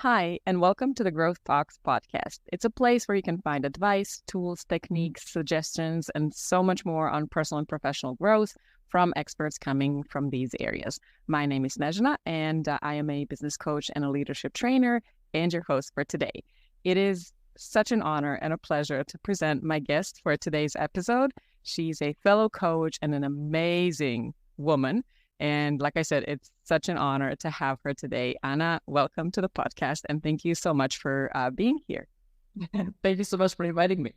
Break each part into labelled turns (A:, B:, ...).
A: Hi, and welcome to the Growth Talks podcast. It's a place where you can find advice, tools, techniques, suggestions, and so much more on personal and professional growth from experts coming from these areas. My name is Nejna, and I am a business coach and a leadership trainer and your host for today. It is such an honor and a pleasure to present my guest for today's episode. She's a fellow coach and an amazing woman. And like I said, it's such an honor to have her today. Anna, welcome to the podcast, and thank you so much for being here.
B: Thank you so much for inviting me.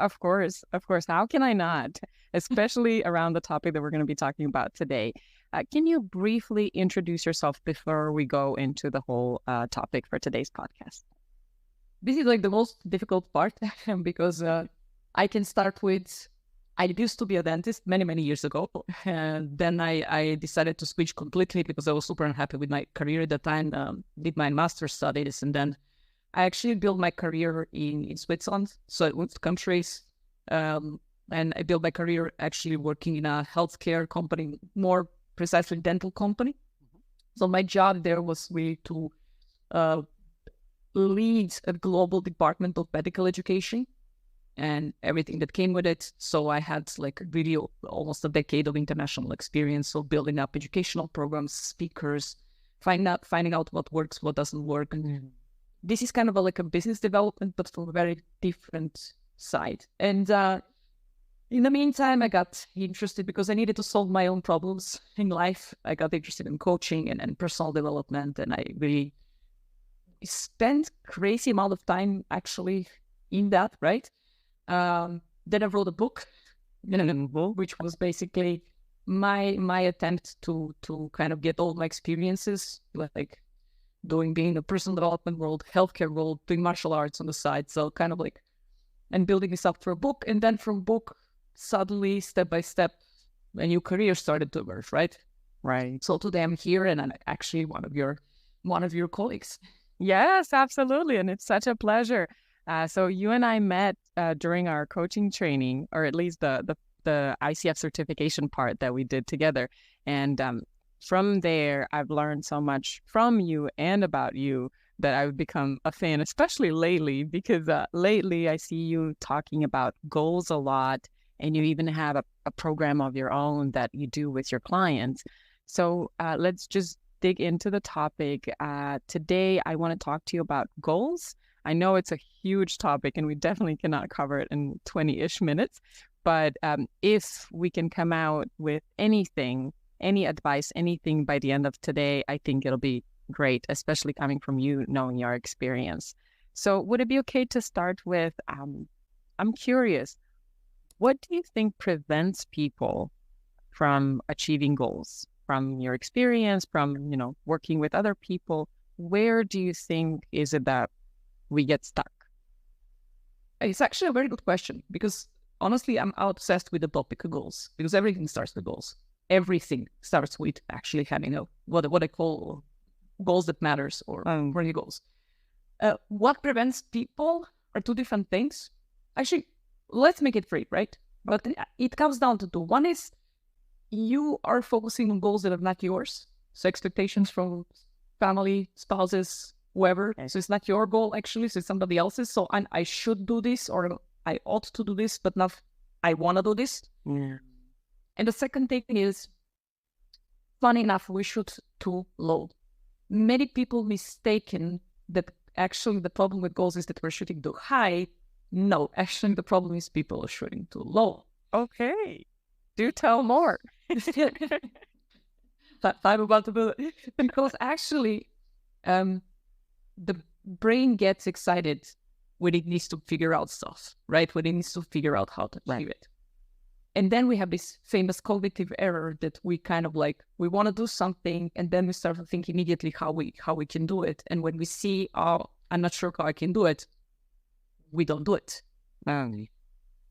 A: Of course. How can I not? Especially around the topic that we're going to be talking about today. Can you briefly introduce yourself before we go into the whole topic for today's podcast?
B: This is like the most difficult part because I can start with, I used to be a dentist many years ago. And then I decided to switch completely because I was super unhappy with my career at the time, did my master's studies. And then I actually built my career in Switzerland. So I moved countries and I built my career actually working in a healthcare company, more precisely dental company. So my job there was really to lead a global department of medical education and everything that came with it. So I had like really almost a decade of international experience. So building up educational programs, speakers, finding out what works, what doesn't work. And this is kind of like a business development, but from a very different side. And in the meantime, I got interested because I needed to solve my own problems in life. I got interested in coaching and personal development. And I really spent crazy amount of time actually in that, right? Then I wrote a book, which was basically my attempt to kind of get all my experiences, like being in the personal development world, healthcare world, doing martial arts on the side. So kind of like, and building this up for a book. And then from book, suddenly, step by step, a new career started to emerge, right?
A: Right.
B: So today I'm here and I'm actually one of your colleagues.
A: Yes, absolutely. And it's such a pleasure. So you and I met during our coaching training, or at least the ICF certification part that we did together. And from there, I've learned so much from you and about you that I've become a fan, especially lately, because lately I see you talking about goals a lot, and you even have a program of your own that you do with your clients. So let's just dig into the topic. Today, I want to talk to you about goals. I know it's a huge topic and we definitely cannot cover it in 20-ish minutes, but if we can come out with anything, any advice, anything by the end of today, I think it'll be great, especially coming from you, knowing your experience. So would it be okay to start with, I'm curious, what do you think prevents people from achieving goals? From your experience, from, working with other people, where do you think is it that we get stuck?
B: It's actually a very good question because honestly, I'm obsessed with the topic of goals because everything starts with goals. Everything starts with actually having what I call goals that matters or really goals. What prevents people are two different things. Actually, let's make it free, right? But it comes down to two. One is you are focusing on goals that are not yours. So expectations from family, spouses, whoever. Okay. So it's not your goal, actually. So it's somebody else's. So I should do this or I ought to do this, but not I want to do this.
A: Yeah.
B: And the second thing is, funny enough, we shoot too low. Many people mistaken that actually the problem with goals is that we're shooting too high. No, actually the problem is people are shooting too low.
A: Okay. Do tell more.
B: I'm about to do it. Because actually, the brain gets excited when it needs to figure out stuff, right? When it needs to figure out how to achieve it. And then we have this famous cognitive error that we kind of like, we want to do something, and then we start to think immediately how we can do it. And when we see, oh, I'm not sure how I can do it, we don't do it.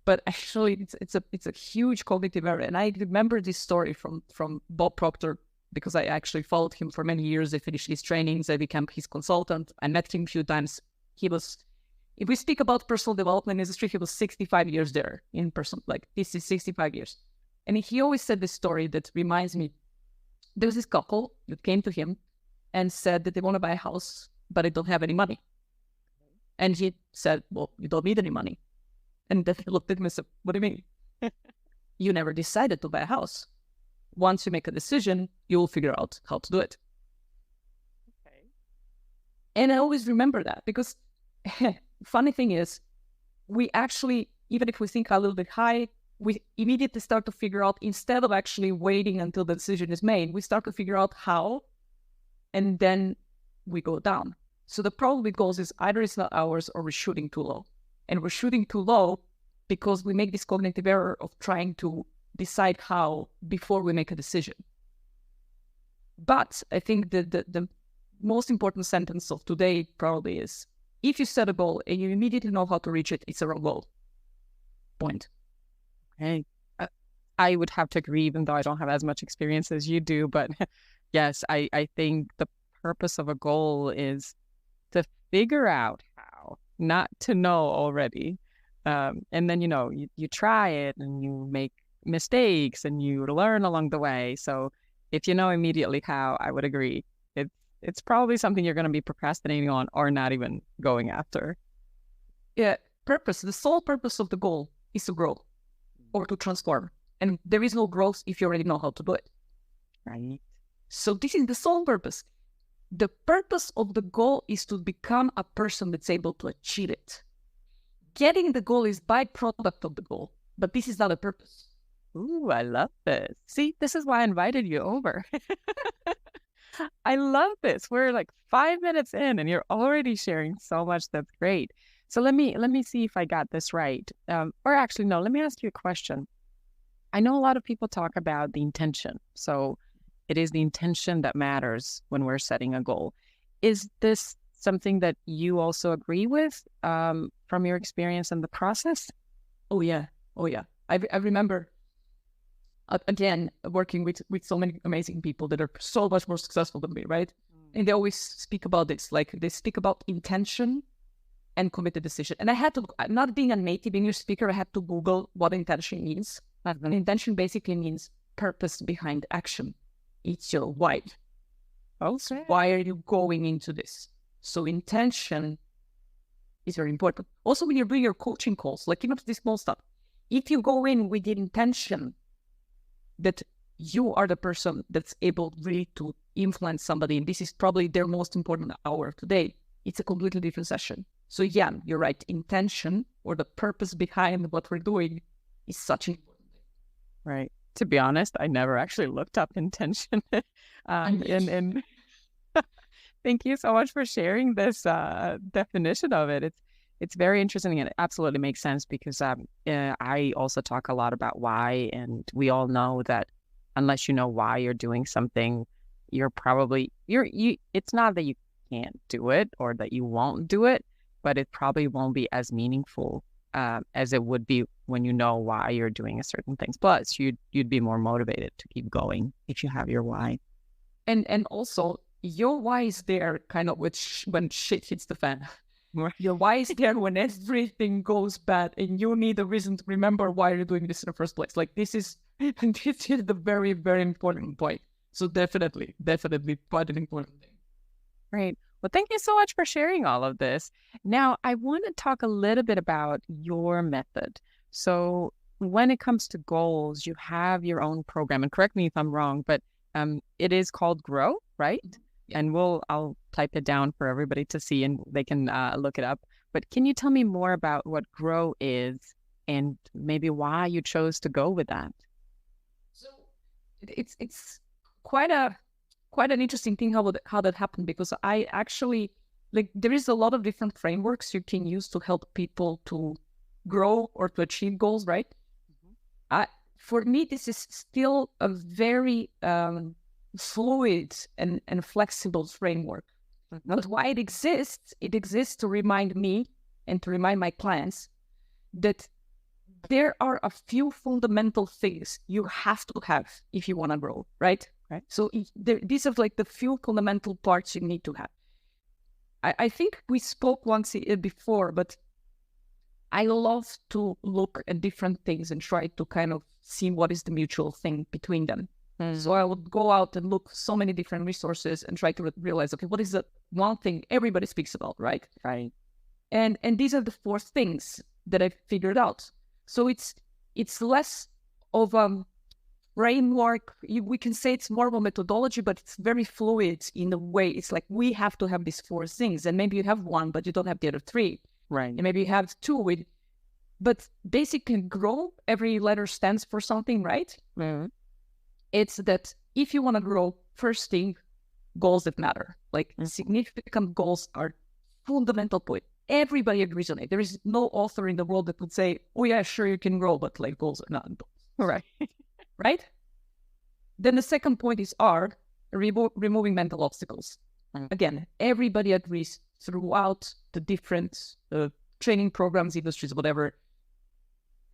B: But actually, it's a huge cognitive error. And I remember this story from Bob Proctor because I actually followed him for many years. I finished his trainings. I became his consultant. I met him a few times. He was, if we speak about personal development industry, he was 65 years there in person. Like this is 65 years. And he always said this story that reminds me. There was this couple that came to him and said that they want to buy a house, but I don't have any money. And he said, well, you don't need any money. And then he looked at me and said, what do you mean? You never decided to buy a house. Once you make a decision, you will figure out how to do it.
A: Okay.
B: And I always remember that because funny thing is, we actually, even if we think a little bit high, we immediately start to figure out, instead of actually waiting until the decision is made, we start to figure out how, and then we go down. So the problem with goals is either it's not ours or we're shooting too low. And we're shooting too low because we make this cognitive error of trying to decide how before we make a decision. But I think the most important sentence of today probably is, if you set a goal and you immediately know how to reach it, it's a wrong goal. Point.
A: Hey, I would have to agree, even though I don't have as much experience as you do. But yes, I think the purpose of a goal is to figure out how, not to know already. And then, you try it and you make mistakes and you learn along the way. So if you know immediately how, I would agree. It's probably something you're going to be procrastinating on or not even going after.
B: Yeah, purpose. The sole purpose of the goal is to grow or to transform. And there is no growth if you already know how to do it.
A: Right.
B: So this is the sole purpose. The purpose of the goal is to become a person that's able to achieve it. Getting the goal is byproduct of the goal, but this is not a purpose.
A: Ooh, I love this. See, this is why I invited you over. I love this. We're like 5 minutes in and you're already sharing so much. That's great. So let me see if I got this right. Or actually, no, let me ask you a question. I know a lot of people talk about the intention. So it is the intention that matters when we're setting a goal. Is this something that you also agree with from your experience in the process?
B: Oh, yeah. I remember, again, working with so many amazing people that are so much more successful than me, right? And they always speak about this, like they speak about intention and committed decision. And I had to, not being a native English speaker, I had to Google what intention means. And intention basically means purpose behind action. It's your why.
A: Okay.
B: Why are you going into this? So intention is very important. Also, when you're doing your coaching calls, like even this small stuff, if you go in with the intention that you are the person that's able really to influence somebody, and this is probably their most important hour of today, it's a completely different session. So yeah, you're right. Intention, or the purpose behind what we're doing, is such an important thing.
A: Right. To be honest, I never actually looked up intention. And thank you so much for sharing this definition of it. It's very interesting, and it absolutely makes sense because I also talk a lot about why, and we all know that unless you know why you're doing something, you're probably it's not that you can't do it or that you won't do it, but it probably won't be as meaningful as it would be when you know why you're doing a certain things. Plus, you'd be more motivated to keep going if you have your why.
B: And also, your why is there kind of when shit hits the fan. Your why is there when everything goes bad and you need a reason to remember why you're doing this in the first place. Like this is the very, very important point. So definitely quite an important thing.
A: Great. Well, thank you so much for sharing all of this. Now, I want to talk a little bit about your method. So when it comes to goals, you have your own program, and correct me if I'm wrong, but it is called Grow, right? Yeah. And I'll type it down for everybody to see and they can look it up. But can you tell me more about what Grow is and maybe why you chose to go with that?
B: So it's quite an interesting thing how that happened, because I actually, like, there is a lot of different frameworks you can use to help people to grow or to achieve goals, right? Mm-hmm. For me, this is still a very fluid and flexible framework. Mm-hmm. But why it exists to remind me and to remind my clients that there are a few fundamental things you have to have if you want to grow, right? Right. So these are like the few fundamental parts you need to have. I think we spoke once before, but I love to look at different things and try to kind of see what is the mutual thing between them. So I would go out and look so many different resources and try to realize, okay, what is the one thing everybody speaks about, right?
A: Right.
B: And these are the 4 things that I figured out. So it's less of a framework. We can say it's more of a methodology, but it's very fluid in a way. It's like we have to have these 4 things, and maybe you have one, but you don't have the other 3.
A: Right.
B: And maybe you have 2 but basically grow, every letter stands for something, right?
A: Mm-hmm.
B: It's that if you want to grow, first thing, goals that matter. Like significant goals are fundamental point. Everybody agrees on it. There is no author in the world that would say, oh yeah, sure you can grow, but like goals are not goals.
A: Right.
B: Right? Then the second point is removing mental obstacles. Again, everybody agrees throughout the different training programs, industries, whatever.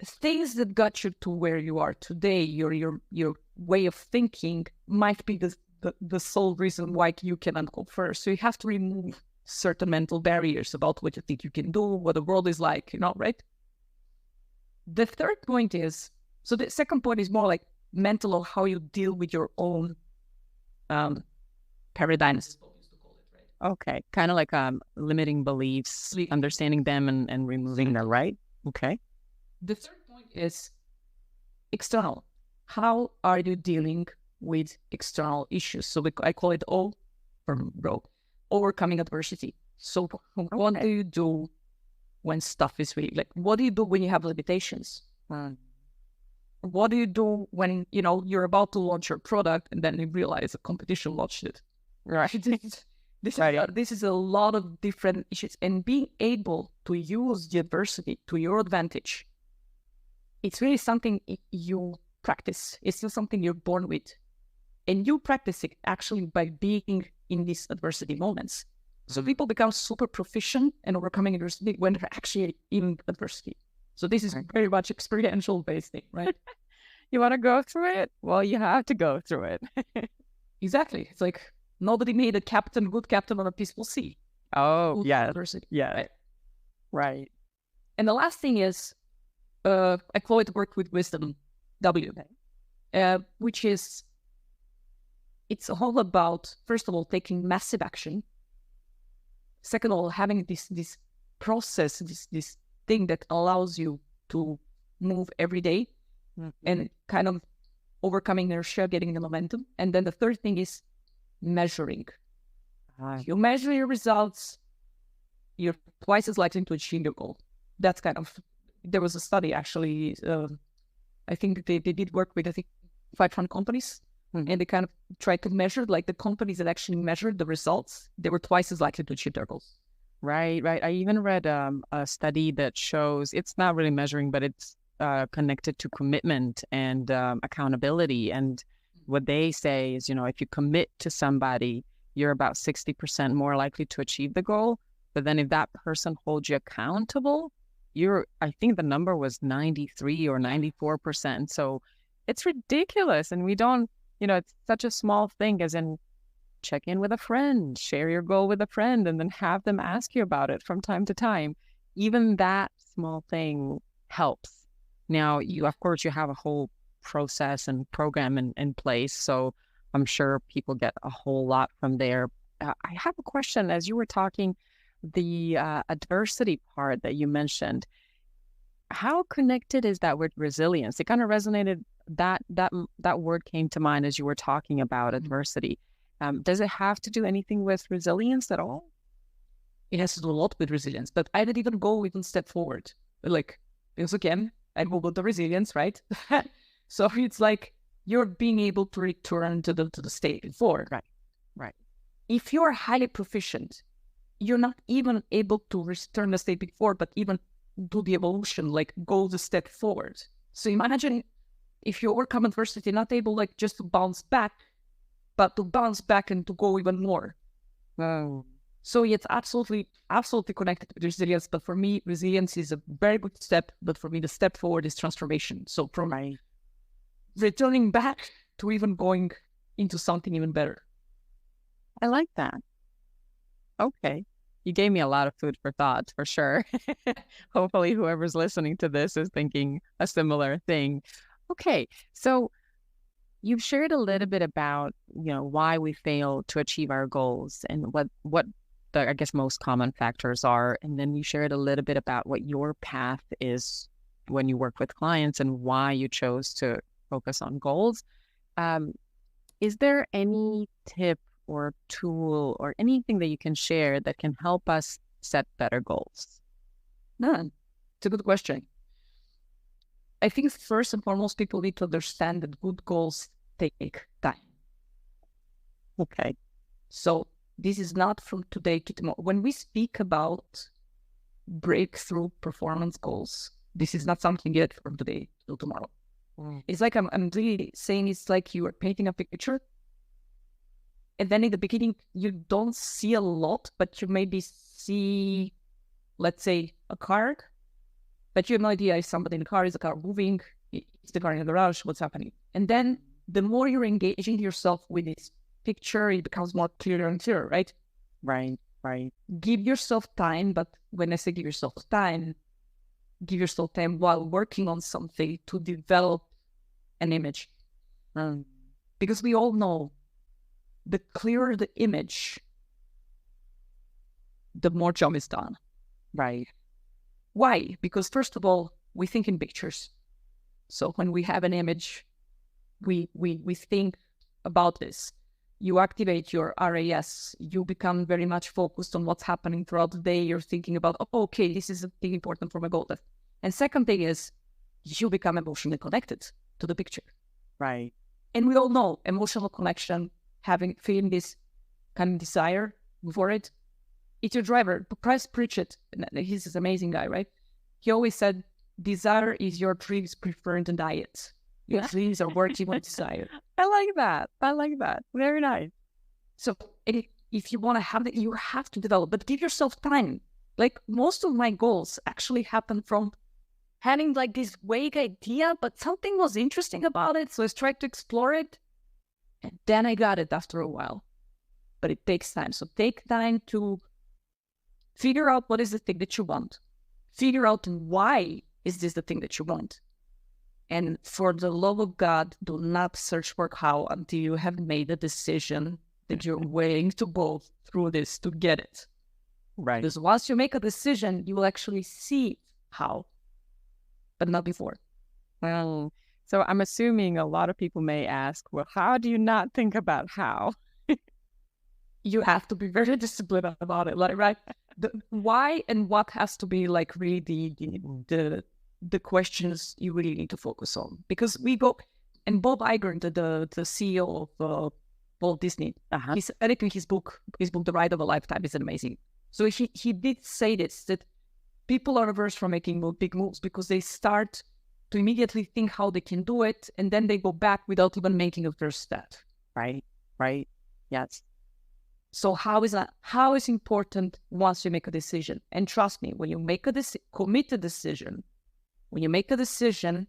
B: Things that got you to where you are today, your way of thinking might be the sole reason why you cannot go first. So you have to remove certain mental barriers about what you think you can do, what the world is like, right? The third point is, so the second point is more like mental of how you deal with your own paradigms.
A: Okay. Kind of like limiting beliefs, understanding them and removing them, right? Okay.
B: The third point is external. How are you dealing with external issues? So I call it O from row, overcoming adversity. So what do you do when stuff is really like, what do you do when you have limitations? What do you do when, you're about to launch your product and then you realize the competition launched it?
A: Right.
B: This is a lot of different issues, and being able to use the adversity to your advantage. It's really something you practice. It's not something you're born with. And you practice it actually by being in these adversity moments. So people become super proficient in overcoming adversity when they're actually in adversity. So this is very much experiential based thing, right?
A: You want to go through it? Well, you have to go through it.
B: Exactly. It's like nobody made a good captain on a peaceful sea.
A: Oh, yeah.
B: Adversity.
A: Yeah. Right.
B: And the last thing is, I call it work with wisdom, W, which is, it's all about, first of all, taking massive action. Second of all, having this process, this thing that allows you to move every day and kind of overcoming inertia, getting the momentum. And then the third thing is measuring. You measure your results, you're twice as likely to achieve your goal. That's kind of, there was a study actually, I think they did work with, 500 companies. And they kind of tried to measure, like the companies that actually measured the results, they were twice as likely to achieve their goals.
A: Right. I even read a study that shows it's not really measuring, but it's connected to commitment and accountability. And what they say is, if you commit to somebody, you're about 60% more likely to achieve the goal. But then if that person holds you accountable, I think the number was 93 or 94%. So it's ridiculous. And we don't, it's such a small thing, as in check in with a friend, share your goal with a friend, and then have them ask you about it from time to time. Even that small thing helps. Now, of course, you have a whole process and program in place. So I'm sure people get a whole lot from there. I have a question. As you were talking, the adversity part that you mentioned, how connected is that with resilience? It kind of resonated. That word came to mind as you were talking about adversity. Does it have to do anything with resilience at all?
B: It has to do a lot with resilience, but I didn't even go even step forward. Like, because again, I googled the resilience, right? So it's like you're being able to return to the state before.
A: Right.
B: If you're highly proficient, you're not even able to return the state before, but even do the evolution, like go the step forward. So imagine if you overcome adversity, not able like just to bounce back, but to bounce back and to go even more.
A: Wow.
B: So it's absolutely connected with resilience. But for me, resilience is a very good step. But for me, the step forward is transformation. So from returning back to even going into something even better.
A: I like that. Okay. You gave me a lot of food for thought, for sure. Hopefully whoever's listening to this is thinking a similar thing. Okay. So You've shared a little bit about, why we fail to achieve our goals and what the, I guess, most common factors are. And then you shared a little bit about what your path is when you work with clients and why you chose to focus on goals. Is there any tip or tool or anything that you can share that can help us set better goals?
B: No, it's a good question. I think first and foremost, people need to understand that good goals take time.
A: Okay.
B: So this is not from today to tomorrow. When we speak about breakthrough performance goals, this is not something yet from today till tomorrow. It's like I'm really saying it's like you are painting a picture. And then in the beginning, you don't see a lot, but you maybe see, let's say, a car. But you have no idea if somebody in the car, is the car moving, is the car in the garage, what's happening. And then the more you're engaging yourself with this picture, it becomes more clearer and clearer, right?
A: Right.
B: Give yourself time, but when I say give yourself time while working on something to develop an image. Because we all know the clearer the image, the more job is done.
A: Right.
B: Why? Because first of all, we think in pictures. So when we have an image, we think about this. You activate your RAS. You become very much focused on what's happening throughout the day. You're thinking about, okay, this is a thing important for my goal. And second thing is, you become emotionally connected to the picture.
A: Right.
B: And we all know emotional connection, feeling this kind of desire for it. It's your driver. Price Pritchett, he's this amazing guy, right? He always said, desire is your dream's preferred diet. Your dreams are working with desire.
A: I like that. Very nice.
B: So if you want to have it, you have to develop, but give yourself time. Like most of my goals actually happen from having like this vague idea, but something was interesting about it. So I tried to explore it. And then I got it after a while. But it takes time. So take time to figure out what is the thing that you want. Figure out why is this the thing that you want. And for the love of God, do not search for how until you have made a decision that you're willing to go through this to get it.
A: Right.
B: Because once you make a decision, you will actually see how, but not before.
A: Well, so I'm assuming a lot of people may ask, well, how do you not think about how?
B: You have to be very disciplined about it, like, right? The why and what has to be like really the questions you really need to focus on. Because we go, and Bob Iger, the CEO of Walt Disney, he said it in his book, The Ride of a Lifetime, is amazing. So he did say this, that people are averse from making big moves because they start to immediately think how they can do it, and then they go back without even making a first step.
A: Right. Yes.
B: So how is important once you make a decision? And trust me, when you make commit a decision, when you make a decision,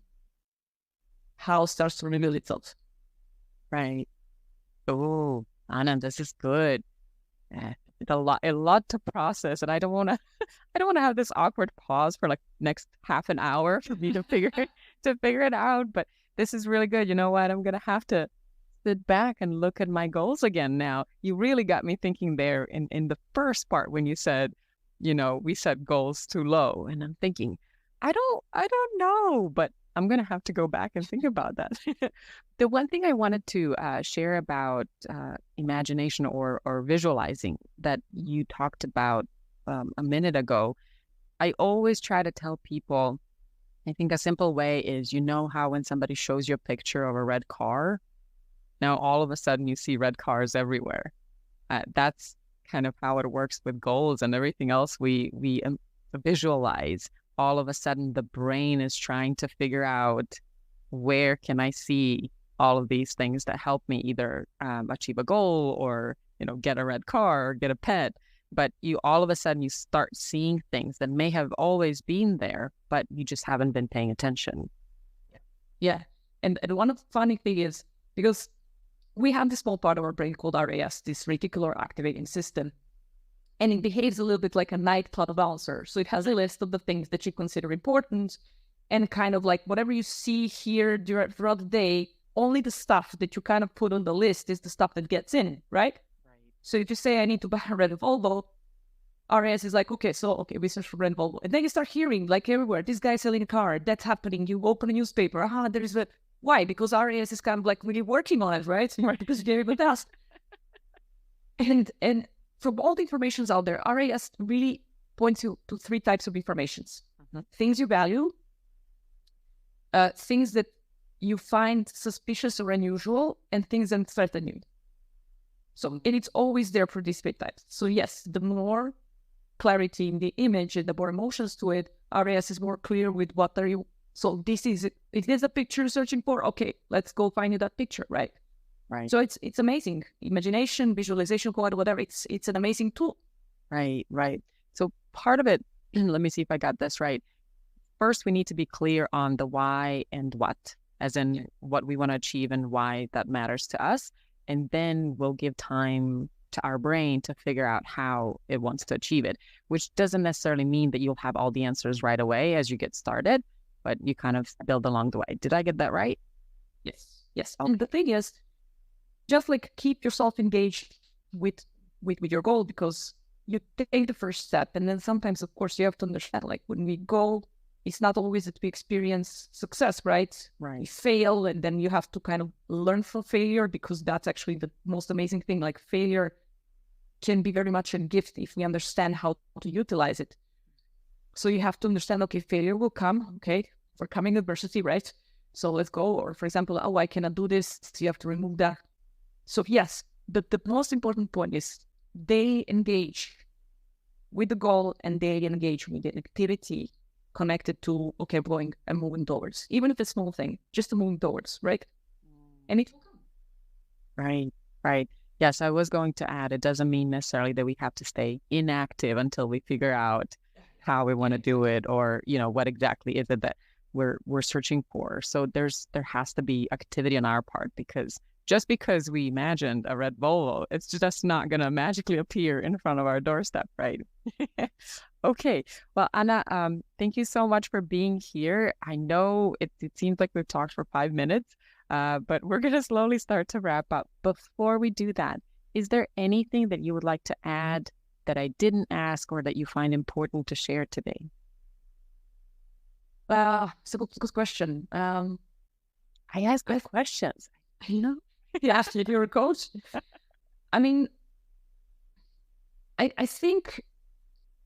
B: how starts to reveal itself.
A: Right. Oh, Anna, this is good. It's a lot to process, and I don't want to have this awkward pause for like next half an hour for me to figure it out. But this is really good. You know what? I'm gonna have to sit back and look at my goals again now. You really got me thinking there in the first part when you said, we set goals too low, and I'm thinking, I don't know, but I'm going to have to go back and think about that. The one thing I wanted to share about imagination or visualizing that you talked about a minute ago, I always try to tell people, I think a simple way is, how when somebody shows you a picture of a red car, now all of a sudden you see red cars everywhere. That's kind of how it works with goals and everything else we visualize. All of a sudden the brain is trying to figure out, where can I see all of these things that help me either achieve a goal or, get a red car or get a pet. But all of a sudden you start seeing things that may have always been there, but you just haven't been paying attention.
B: Yeah. And one of the funny thing is, because we have this small part of our brain called RAS, this reticular activating system. And it behaves a little bit like a nightclub bouncer. So it has a list of the things that you consider important, and kind of like whatever you see here throughout the day, only the stuff that you kind of put on the list is the stuff that gets in, right? So if you say, I need to buy a red Volvo, RAS is like, okay, we search for red Volvo. And then you start hearing, like everywhere, this guy's selling a car, that's happening. You open a newspaper, there is a... Why? Because RAS is kind of like really working on it, right? Because you're able to ask. And from all the informations out there, RAS really points you to 3 types of informations. Things you value, things that you find suspicious or unusual, and things that threaten you. So, and it's always there for these 3 types. So yes, the more clarity in the image and the more emotions to it, RAS is more clear with what are you. So this is it. It is a picture you're searching for. Okay, let's go find you that picture, right?
A: Right.
B: So it's amazing. Imagination, visualization, whatever. It's an amazing tool.
A: Right. So part of it, let me see if I got this right. First, we need to be clear on the why and what, as in what we want to achieve and why that matters to us. And then we'll give time to our brain to figure out how it wants to achieve it, which doesn't necessarily mean that you'll have all the answers right away as you get started, but you kind of build along the way. Did I get that right?
B: Yes. And the thing is, just like keep yourself engaged with your goal, because you take the first step. And then sometimes, of course, you have to understand, like when we go, it's not always that we experience success, right? We fail, and then you have to kind of learn from failure, because that's actually the most amazing thing. Like failure can be very much a gift if we understand how to utilize it. So you have to understand, okay, failure will come, okay? We're coming adversity, right? So let's go. Or for example, I cannot do this. So you have to remove that. So yes, the most important point is they engage with the goal and they engage with the activity connected to, okay, I'm moving towards, even if it's a small thing, just moving towards, right? And it will come.
A: Right. Yes, I was going to add, it doesn't mean necessarily that we have to stay inactive until we figure out how we want to do it, or, what exactly is it that we're searching for. So there has to be activity on our part, because just because we imagined a red Volvo, it's just not going to magically appear in front of our doorstep, right? Okay. Well, Anna, thank you so much for being here. I know it seems like we've talked for 5 minutes, but we're going to slowly start to wrap up. Before we do that, is there anything that you would like to add that I didn't ask or that you find important to share today?
B: It's a good question.
A: I ask good questions.
B: You asked if you're a coach. I mean, I think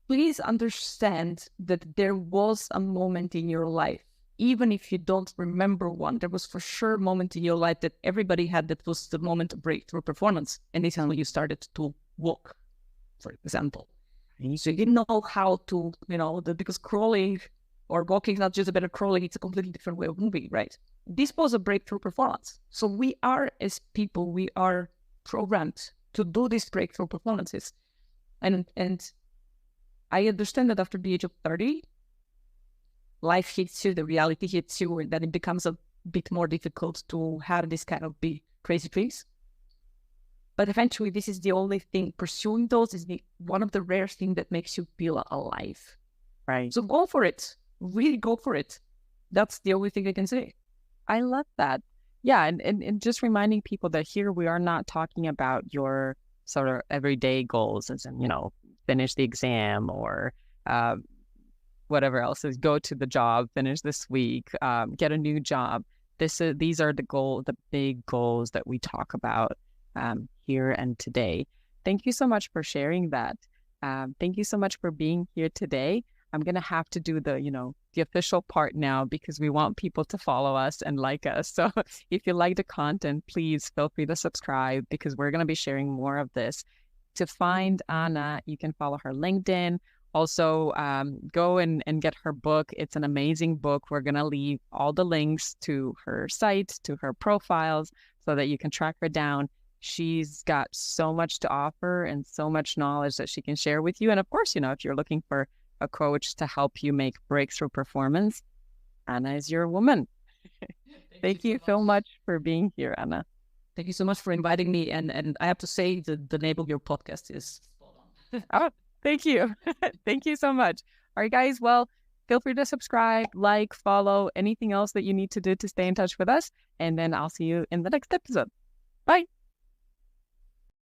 B: please understand that there was a moment in your life, even if you don't remember one, there was for sure a moment in your life that everybody had, that was the moment of breakthrough performance. And this is when you started to walk, for example. So you didn't know how to, because crawling or walking is not just about crawling, it's a completely different way of moving, right? This was a breakthrough performance. So we are, as people, we are programmed to do these breakthrough performances. And I understand that after the age of 30, life hits you, the reality hits you, and then it becomes a bit more difficult to have this kind of big, crazy dreams. But eventually, this is the only thing. Pursuing those is one of the rare things that makes you feel alive.
A: Right.
B: So go for it. Really go for it. That's the only thing I can say.
A: I love that. Yeah, and just reminding people that here we are not talking about your sort of everyday goals, as in, finish the exam or whatever else is, go to the job, finish this week, get a new job. These are the big goals that we talk about here and today. Thank you so much for sharing that. Thank you so much for being here today. I'm going to have to do the official part now, because we want people to follow us and like us. So if you like the content, please feel free to subscribe, because we're going to be sharing more of this. To find Anna, you can follow her LinkedIn. Also, go and get her book. It's an amazing book. We're going to leave all the links to her site, to her profiles, so that you can track her down. She's got so much to offer and so much knowledge that she can share with you. And of course, if you're looking for a coach to help you make breakthrough performance, Anna is your woman. Thank you so much for being here, Anna.
B: Thank you so much for inviting me. And I have to say the name of your podcast is spot on.
A: Oh, thank you. Thank you so much. All right, guys. Well, feel free to subscribe, like, follow, anything else that you need to do to stay in touch with us. And then I'll see you in the next episode. Bye.